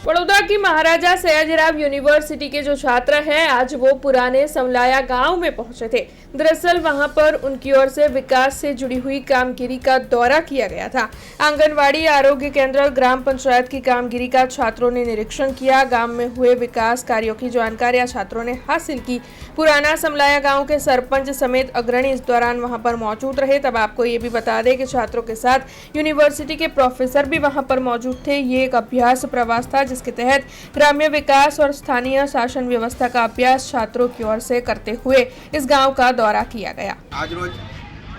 बड़ौदा की महाराजा सयाजीराव यूनिवर्सिटी के जो छात्र हैं आज वो पुराने समलाया गांव में पहुंचे थे। दरअसल वहां पर उनकी ओर से विकास से जुड़ी हुई कामगिरी का दौरा किया गया था। आंगनवाड़ी, आरोग्य केंद्र, ग्राम पंचायत की कामगिरी का छात्रों ने निरीक्षण किया। गांव में हुए विकास कार्यों की जानकारियां छात्रों ने हासिल की। पुराना समलाया गांव के सरपंच समेत अग्रणी इस दौरान वहां पर मौजूद रहे। तब आपको ये भी बता दें कि छात्रों के साथ यूनिवर्सिटी के प्रोफेसर भी वहां पर मौजूद थे। ये एक अभ्यास प्रवास था जिसके तहत ग्राम्य विकास और स्थानीय शासन व्यवस्था का अभ्यास छात्रों की ओर से करते हुए इस गांव का दौरा किया गया। आज रोज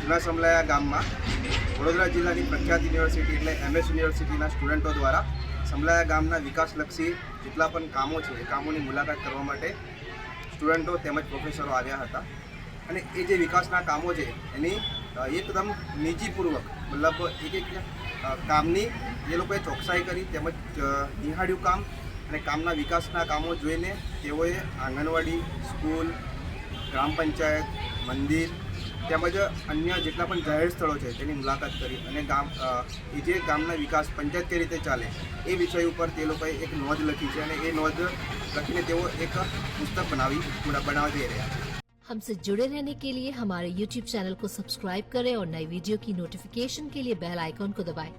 जूना समलाया गामમાં વડોદરા જિલ્લાની પ્રખ્યાત યુનિવર્સિટી એટલે MS યુનિવર્સિટીના સ્ટુડન્ટો દ્વારા સમલાયા ગામના વિકાસલક્ષી જેટલા પણ કામો છે એ કામોની મુલાકાત કરવા માટે સ્ટુડન્ટો તેમજ પ્રોફેસરો આવ્યા હતા અને એ જે વિકાસના કામો છે એની એકદમ નીતિપૂર્વક મતલબ એક કામની એ લોકોએ ચોકસાઈ કરી તેમજ નિહાળ્યું કામ અને કામના વિકાસના કામો જોઈને તેઓએ આંગણવાડી, સ્કૂલ, ગ્રામ પંચાયત, મંદિર તેમજ અન્ય જેટલા પણ જાહેર સ્થળો છે તેની મુલાકાત કરી અને એ જે ગામના વિકાસ પંચાયત કઈ રીતે ચાલે એ વિષય ઉપર તે લોકોએ એક નોંધ લખી છે અને એ નોંધ લખીને તેઓ એક પુસ્તક બનાવવા જઈ રહ્યા છે। हमसे जुड़े रहने के लिए हमारे YouTube चैनल को सब्सक्राइब करें और नई वीडियो की नोटिफिकेशन के लिए बेल आइकॉन को दबाएं।